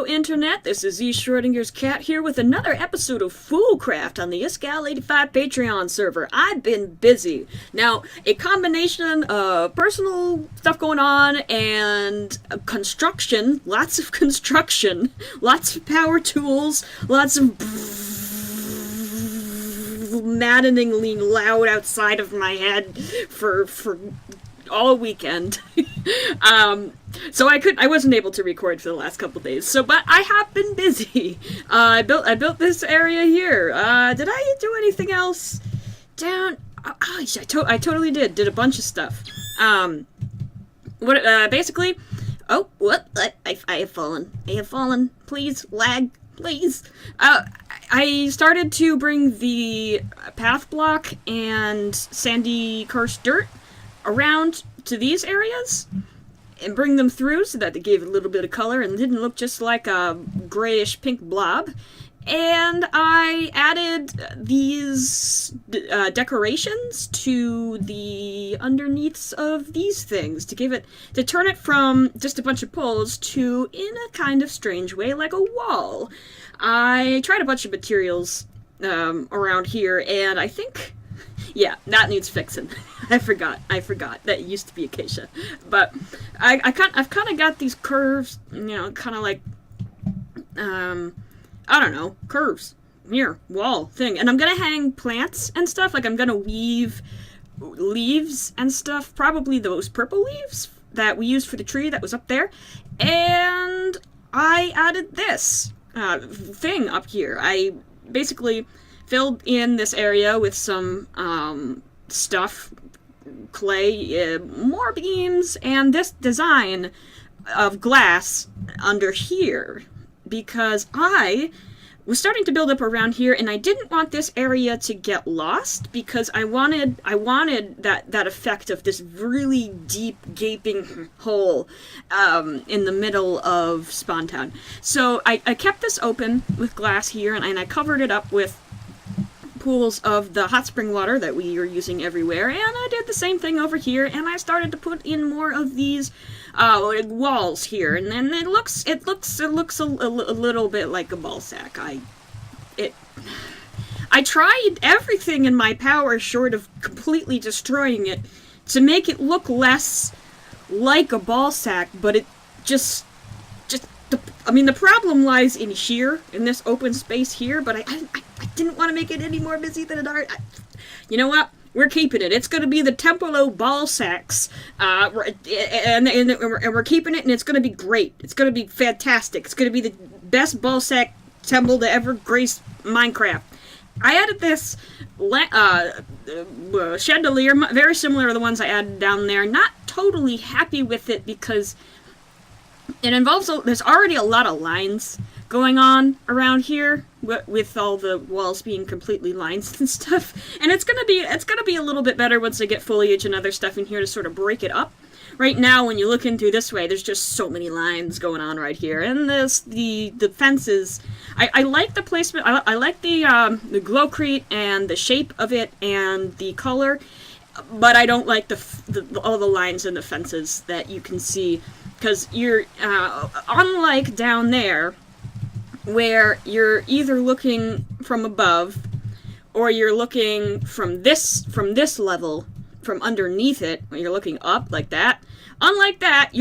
Hello, Internet. This is Z Schrodinger's cat here with another episode of Foolcraft on the Iscal85 Patreon server. I've been busy. Now, a combination of personal stuff going on and construction, lots of construction, lots of power tools, lots of maddeningly loud outside of my head for all weekend. So I wasn't able to record for the last couple days. But I have been busy. I built this area here. Did I do anything else? I totally did. Did a bunch of stuff. Basically, I have fallen. I have fallen. Please, lag, please. I started to bring the path block and sandy cursed dirt around to these areas and bring them through so that they gave it a little bit of color and didn't look just like a grayish pink blob. And I added these decorations to the underneaths of these things to turn it from just a bunch of poles to, in a kind of strange way, like a wall. I tried a bunch of materials around here, and I think, yeah, that needs fixing. I forgot. That it used to be acacia. But I've kind of got these curves, kind of like, I don't know, curves. Here, wall thing. And I'm gonna hang plants and stuff. Like, I'm gonna weave leaves and stuff. Probably those purple leaves that we used for the tree that was up there. And I added this thing up here. I basically filled in this area with some stuff, clay, more beams, and this design of glass under here, because I was starting to build up around here, and I didn't want this area to get lost, because I wanted that effect of this really deep, gaping hole in the middle of Spawntown. So I kept this open with glass here, and I covered it up with pools of the hot spring water that we are using everywhere, and I did the same thing over here, and I started to put in more of these walls here, and then it looks a little bit like a ball sack. I tried everything in my power short of completely destroying it to make it look less like a ball sack, but it the problem lies in here, in this open space here, but I didn't want to make it any more busy than it are. You know what? We're keeping it. It's going to be the Tempolo ball sacks, and we're keeping it, and it's going to be great. It's going to be fantastic. It's going to be the best ball sack temple to ever grace Minecraft. I added this chandelier, very similar to the ones I added down there. Not totally happy with it because it involves, there's already a lot of lines going on around here with all the walls being completely lines and stuff. And it's gonna be a little bit better once I get foliage and other stuff in here to sort of break it up. Right now, when you look in through this way, there's just so many lines going on right here. And the fences, I like the placement. I like the glowcrete and the shape of it and the color, but I don't like all the lines and the fences that you can see. Because you're, unlike down there, where you're either looking from above, or you're looking from this level, from underneath it, when you're looking up like that. Unlike that,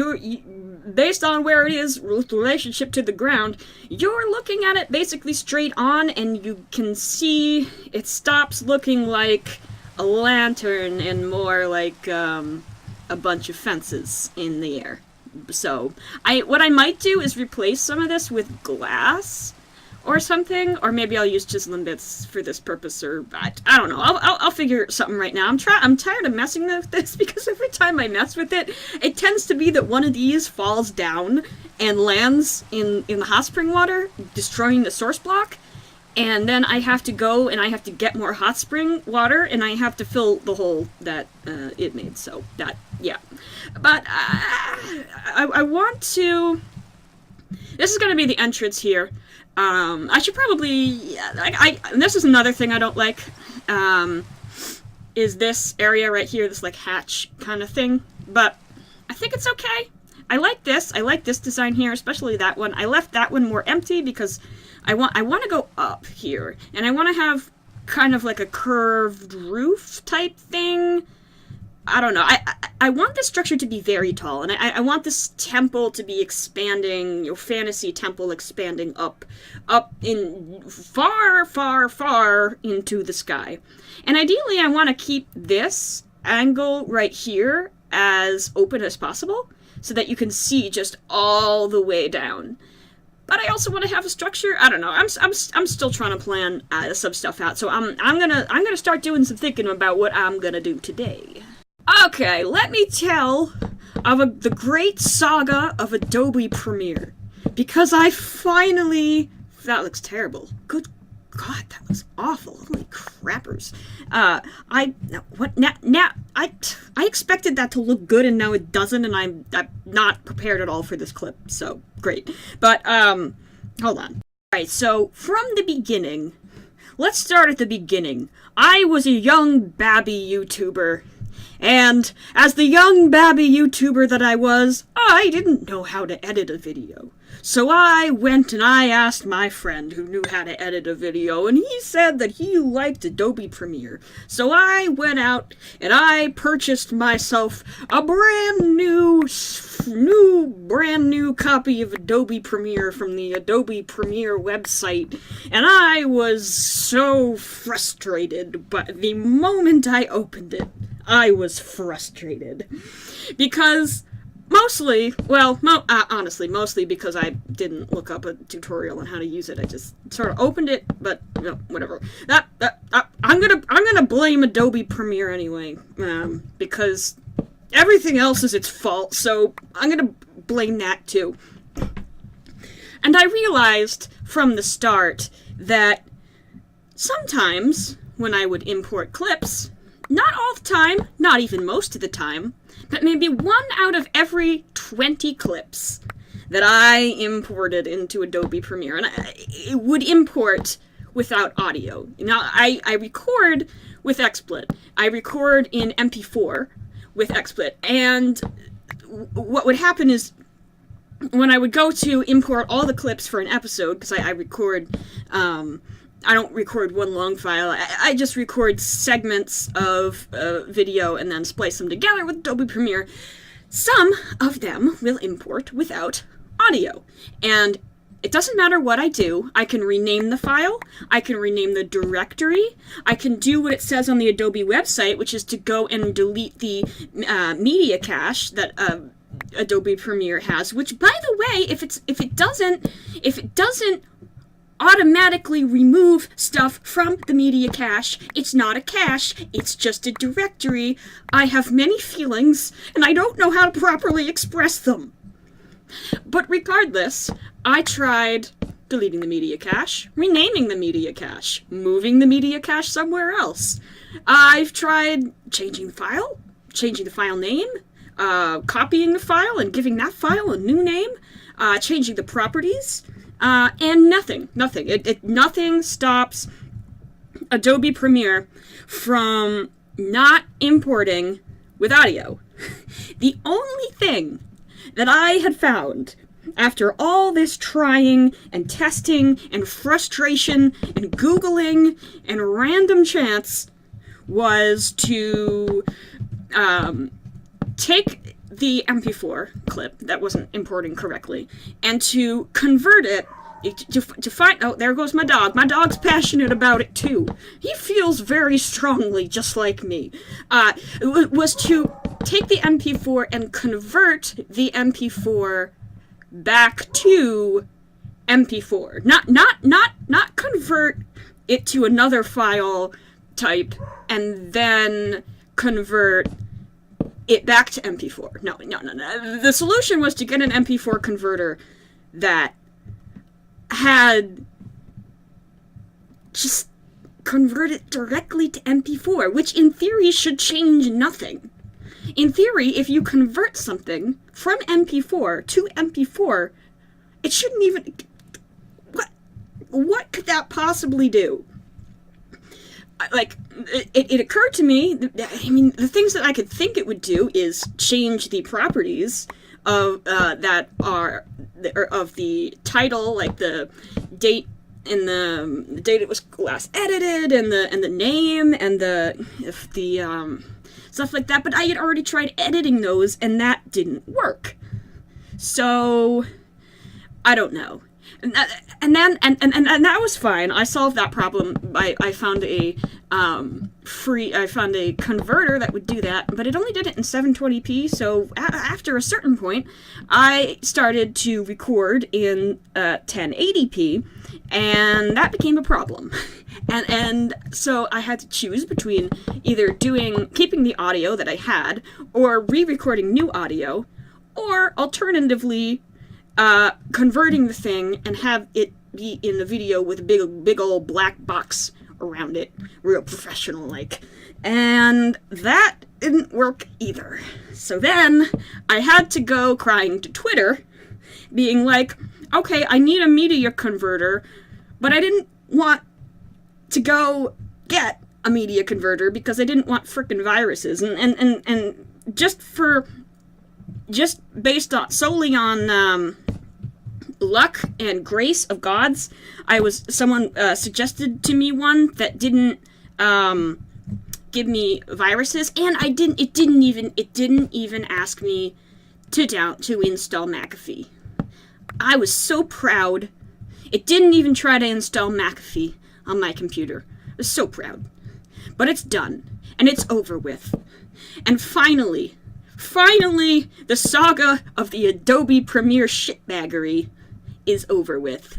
based on where it is with relationship to the ground, you're looking at it basically straight on, and you can see it stops looking like a lantern and more like a bunch of fences in the air. So, what I might do is replace some of this with glass or something, or maybe I'll use chiseling bits for this purpose, or I don't know. I'll figure something right now. I'm tired of messing with this because every time I mess with it, it tends to be that one of these falls down and lands in the hot spring water, destroying the source block. And then I have to go and I have to get more hot spring water, and I have to fill the hole that it made. So that, yeah. But I want to. This is going to be the entrance here. I should probably. This is another thing I don't like. Is this area right here, this like hatch kind of thing. But I think it's okay. I like this. I like this design here, especially that one. I left that one more empty because I want to go up here, and I want to have kind of like a curved roof type thing. I don't know. I want this structure to be very tall, and I want this temple to be expanding, your fantasy temple expanding up in far, far, far into the sky. And ideally, I want to keep this angle right here as open as possible, so that you can see just all the way down. But I also want to have a structure. I don't know. I'm still trying to plan some stuff out. So I'm gonna start doing some thinking about what I'm gonna do today. Okay, let me tell of the great saga of Adobe Premiere, because I finally... That looks terrible. Good God, that looks awful. Holy crappers. I expected that to look good, and now it doesn't, and I'm not prepared at all for this clip, so great. But, hold on. Alright, so from the beginning, let's start at the beginning. I was a young babby YouTuber. And as the young babby YouTuber that I was, I didn't know how to edit a video. So I went and I asked my friend who knew how to edit a video, and he said that he liked Adobe Premiere. So I went out and I purchased myself a brand new copy of Adobe Premiere from the Adobe Premiere website. And I was so frustrated, but the moment I opened it, I was frustrated. Because mostly, well, honestly, mostly because I didn't look up a tutorial on how to use it. I just sort of opened it, but no, whatever. I'm gonna blame Adobe Premiere anyway, because everything else is its fault. So I'm gonna blame that too. And I realized from the start that sometimes when I would import clips, not all the time, not even most of the time, but maybe 1 out of every 20 clips that I imported into Adobe Premiere, and it would import without audio. Now, I record with XSplit. I record in MP4 with XSplit, and what would happen is when I would go to import all the clips for an episode, because I record... I don't record one long file, I just record segments of video and then splice them together with Adobe Premiere. Some of them will import without audio. And it doesn't matter what I do. I can rename the file, I can rename the directory, I can do what it says on the Adobe website, which is to go and delete the media cache that Adobe Premiere has, which, by the way, if it doesn't automatically remove stuff from the media cache, it's not a cache, it's just a directory. I have many feelings, and I don't know how to properly express them. But regardless, I tried deleting the media cache, renaming the media cache, moving the media cache somewhere else. I've tried changing the file name, copying the file and giving that file a new name, changing the properties, and nothing. Nothing stops Adobe Premiere from not importing with audio. The only thing that I had found after all this trying and testing and frustration and Googling and random chance was to take the MP4 clip that wasn't importing correctly and to convert it to find... Oh, there goes my dog. My dog's passionate about it too. He feels very strongly just like me. Was to take the MP4 and convert the MP4 back to MP4. Not convert it to another file type and then convert it back to MP4. No. The solution was to get an MP4 converter that had just convert it directly to MP4, which in theory should change nothing. In theory, if you convert something from MP4 to MP4, it shouldn't even... What could that possibly do? Like, it occurred to me, I mean, the things that I could think it would do is change the properties that are of the title, like the date and the date it was last edited, and the name, and the stuff like that. But I had already tried editing those, and that didn't work. So I don't know. And that was fine. I solved that problem. I found a converter that would do that, but it only did it in 720p. So after a certain point, I started to record in 1080p, and that became a problem. And so I had to choose between either keeping the audio that I had, or re-recording new audio, or alternatively converting the thing and have it be in the video with a big old black box around it, real professional like. And that didn't work either. So then I had to go crying to Twitter, being like, okay, I need a media converter, but I didn't want to go get a media converter because I didn't want frickin' viruses. And just based on solely on luck and grace of gods, someone suggested to me one that didn't give me viruses, and it didn't even ask me to install McAfee. I was so proud. It didn't even try to install McAfee on my computer. I was so proud. But it's done, and it's over with. And finally, the saga of the Adobe Premiere shitbaggery is over with.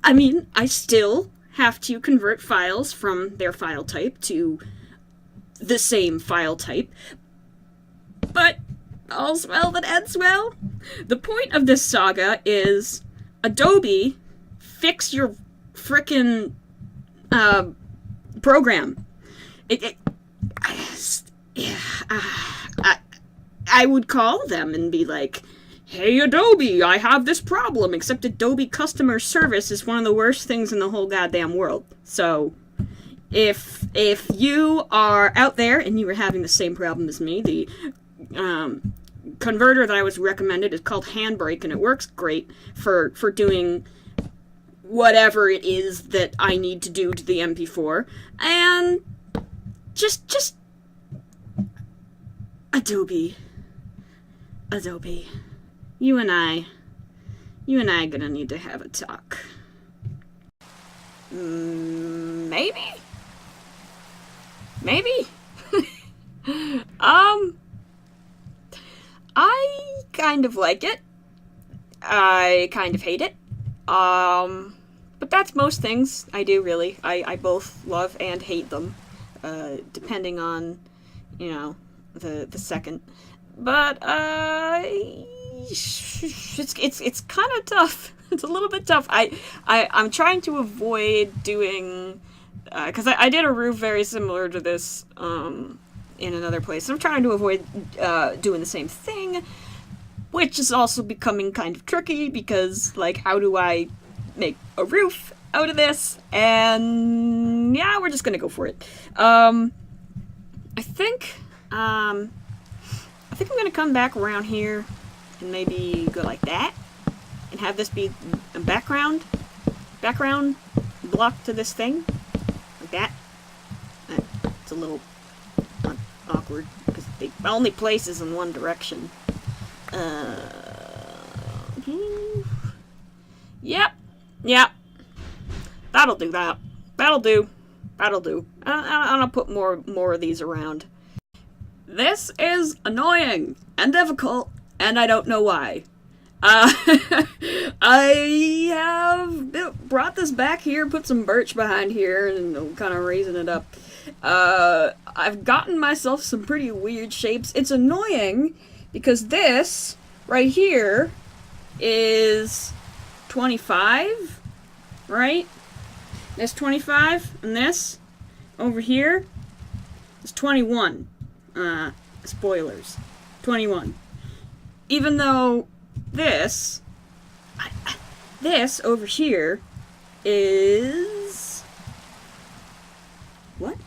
I still have to convert files from their file type to the same file type, but all's well that ends well. The point of this saga is, Adobe, fix your frickin' program. I would call them and be like, hey Adobe, I have this problem, except Adobe customer service is one of the worst things in the whole goddamn world. So if you are out there and you are having the same problem as me, the converter that I was recommended is called Handbrake, and it works great for doing whatever it is that I need to do to the MP4. And just Adobe, you and I gonna need to have a talk. Maybe. I kind of like it. I kind of hate it. But that's most things I do, really. I both love and hate them, depending on, the second. But it's kind of tough. It's a little bit tough. I'm trying to avoid doing, because I did a roof very similar to this in another place. I'm trying to avoid doing the same thing, which is also becoming kind of tricky because, like, how do I make a roof out of this? And yeah, we're just gonna go for it. I think I'm gonna come back around here and maybe go like that and have this be a background block to this thing, like that. It's a little awkward because the only place is in one direction. Yep. That'll do that. That'll do. I'm gonna put more of these around. This is annoying and difficult, and I don't know why. I have brought this back here, put some birch behind here, and kind of raising it up. I've gotten myself some pretty weird shapes. It's annoying because this right here is 25, right? That's 25, and this over here is 21. Spoilers. 21. Even though this over here is... What?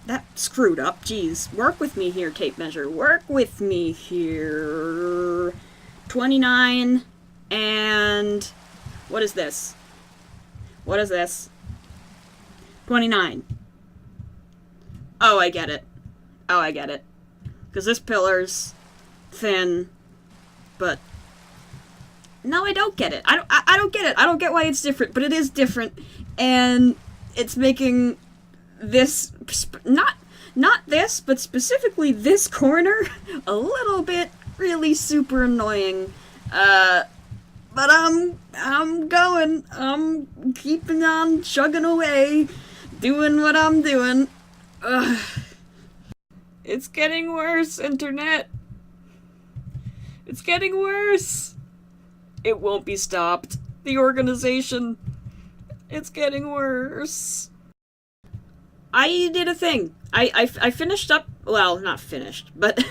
That screwed up. Jeez, work with me here, tape measure. Work with me here. 29 and what is this? What is this? 29. Oh, I get it. Oh, I get it. Because this pillar's thin, but no, I don't get it. I don't get it. I don't get why it's different, but it is different, and it's making this not this, but specifically this corner a little bit really super annoying. But I'm going. I'm keeping on chugging away, doing what I'm doing. Ugh. It's getting worse, internet. It's getting worse. It won't be stopped. The organization. It's getting worse. I did a thing. I finished up. Well, not finished, but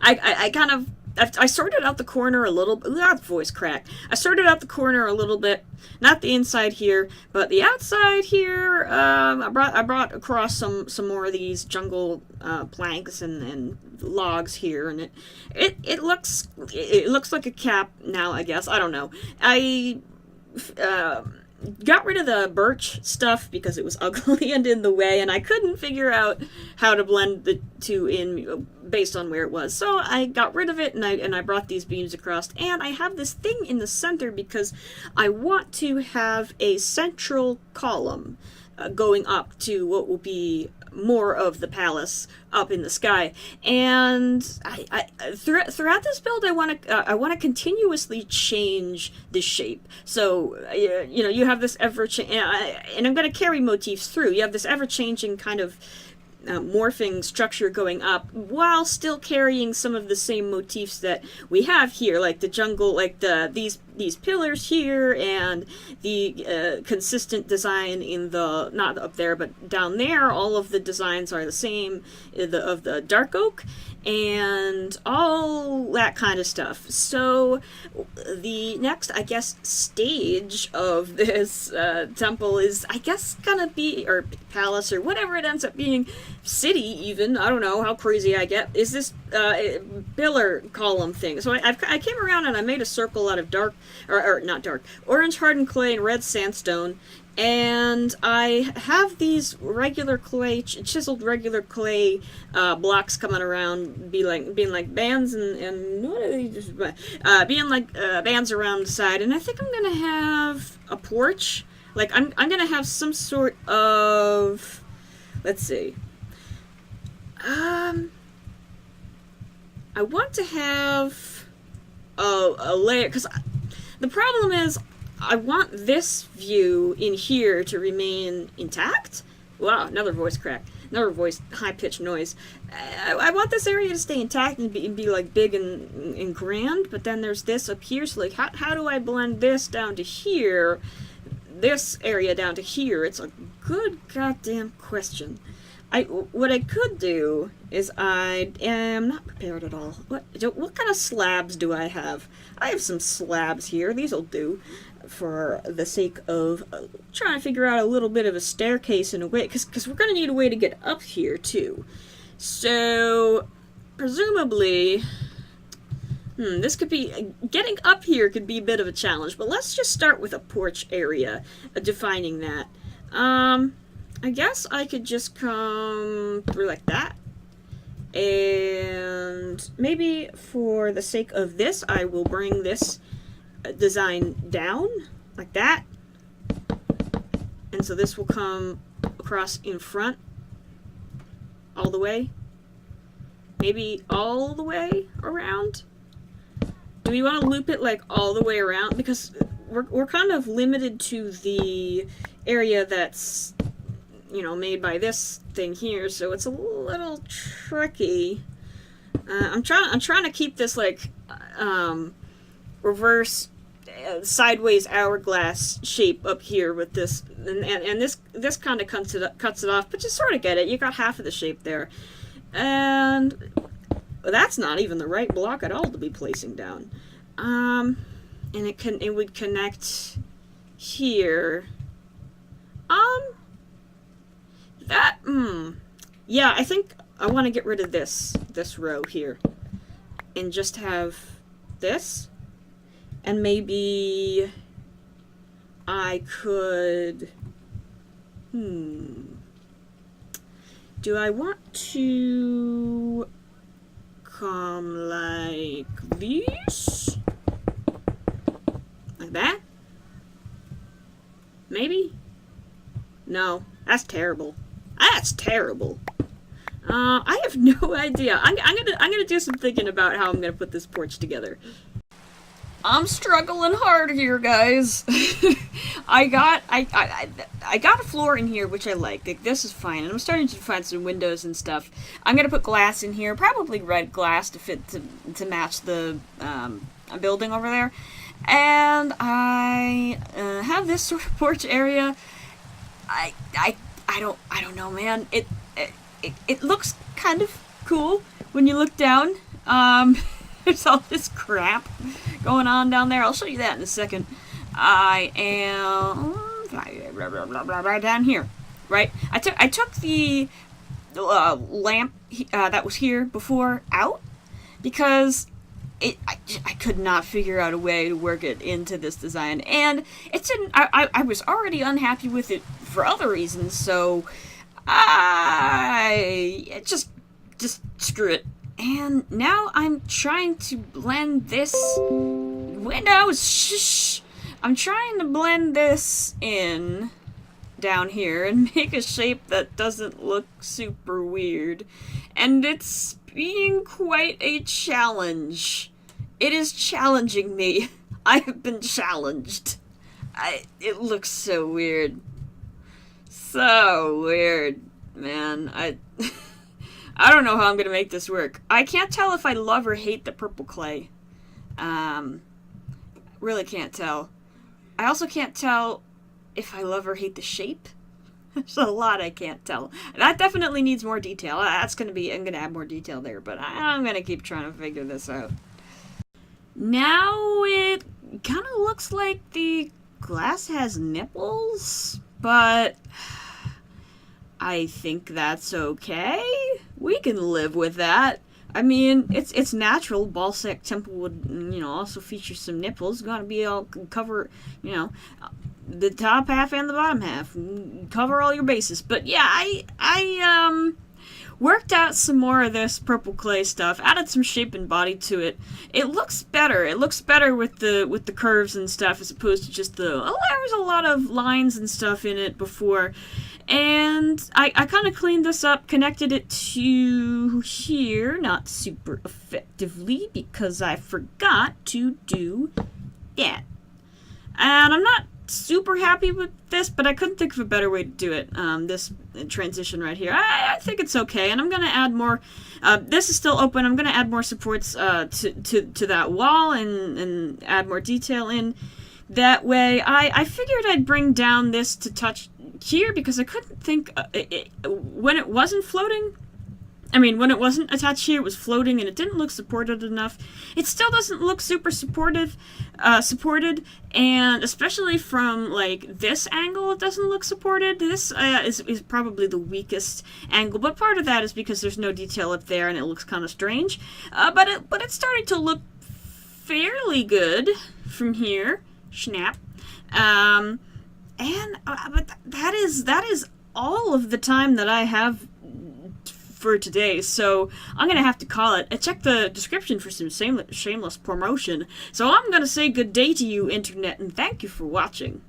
I kind of. I sorted out the corner a little bit. That voice crack. I sorted out the corner a little bit. Not the inside here, but the outside here. I brought across some more of these jungle planks and logs here, and it looks like a cap now. I guess I don't know. I got rid of the birch stuff because it was ugly and in the way, and I couldn't figure out how to blend the two in based on where it was. So I got rid of it, and I brought these beams across, and I have this thing in the center because I want to have a central column going up to what will be more of the palace up in the sky. And I throughout this build, I want to continuously change the shape. So you know, you have this and I'm going to carry motifs through. You have this ever-changing kind of morphing structure going up while still carrying some of the same motifs that we have here, like the jungle, like these pillars here, and the consistent design in the, not up there but down there. All of the designs are the same of the dark oak and all that kind of stuff. So the next, I guess, stage of this temple is, I guess, gonna be, or palace, or whatever it ends up being, city even, I don't know how crazy I get, is this pillar column thing. So I came around and I made a circle out of dark, or not dark, orange hardened clay and red sandstone, and I have these regular clay, chiseled regular clay blocks coming around, being like bands, and what are they just, being like bands around the side. And I think I'm gonna have a porch. Like I'm gonna have some sort of, let's see. I want to have a layer, because the problem is I want this view in here to remain intact. Wow, another voice crack. Another voice high-pitched noise. I want this area to stay intact and be like big and grand, but then there's this up here, so like how do I blend this down to here, this area down to here? It's a good goddamn question. What I could do is, I am not prepared at all. What kind of slabs do I have? I have some slabs here. These'll do for the sake of trying to figure out a little bit of a staircase in a way, because we're going to need a way to get up here too. So presumably, this could be, getting up here could be a bit of a challenge, but let's just start with a porch area, defining that. I guess I could just come through like that. And maybe for the sake of this, I will bring this design down like that. And so this will come across in front all the way. Maybe all the way around. Do we want to loop it like all the way around? Because we're kind of limited to the area that's, you know, made by this thing here, so it's a little tricky. I'm trying to keep this like reverse sideways hourglass shape up here with this, and this kind of cuts it off, but you sort of get it. You got half of the shape there, and that's not even the right block at all to be placing down. And it would connect here. Yeah, I think I want to get rid of this row here and just have this, and maybe I could, do I want to come like this? Like that? Maybe? No, that's terrible. That's terrible. I have no idea. I'm gonna do some thinking about how I'm gonna put this porch together. I'm struggling hard here, guys. I got a floor in here which I like. This is fine, and I'm starting to find some windows and stuff. I'm gonna put glass in here, probably red glass to fit to match the building over there. And I have this sort of porch area. I don't know, man. It looks kind of cool when you look down. There's all this crap going on down there. I'll show you that in a second. I am right down here, right? I took the lamp that was here before out because I could not figure out a way to work it into this design, and I was already unhappy with it for other reasons, so just screw it. And now I'm trying to blend this windows. Shh. I'm trying to blend this in down here and make a shape that doesn't look super weird, and it's being quite a challenge. It is challenging me. I have been challenged. It looks so weird. So weird, man. I don't know how I'm gonna make this work. I can't tell if I love or hate the purple clay. Really can't tell. I also can't tell if I love or hate the shape. There's a lot I can't tell. That definitely needs more detail. I'm gonna add more detail there, but I'm gonna keep trying to figure this out. Now it kind of looks like the glass has nipples, but I think that's okay. We can live with that. I mean, it's natural. Balsac Temple would, also feature some nipples. Gonna be all cover, the top half and the bottom half. Cover all your bases. But yeah, I worked out some more of this purple clay stuff. Added some shape and body to it. It looks better. It looks better with the curves and stuff as opposed to just there was a lot of lines and stuff in it before. And I kind of cleaned this up, connected it to here, not super effectively because I forgot to do that. And I'm not super happy with this, but I couldn't think of a better way to do it. This transition right here, I think it's okay, and I'm gonna add more. This is still open. I'm gonna add more supports to that wall and add more detail in. That way, I figured I'd bring down this to touch here because I couldn't think when it wasn't floating. I mean, when it wasn't attached here, it was floating, and it didn't look supported enough. It still doesn't look super supported, and especially from, like, this angle, it doesn't look supported. This is probably the weakest angle, but part of that is because there's no detail up there, and it looks kind of strange. But it's starting to look fairly good from here. Snap. But that is all of the time that I have for today, so I'm gonna have to call it. Check the description for some shameless promotion. So I'm gonna say good day to you, internet, and thank you for watching.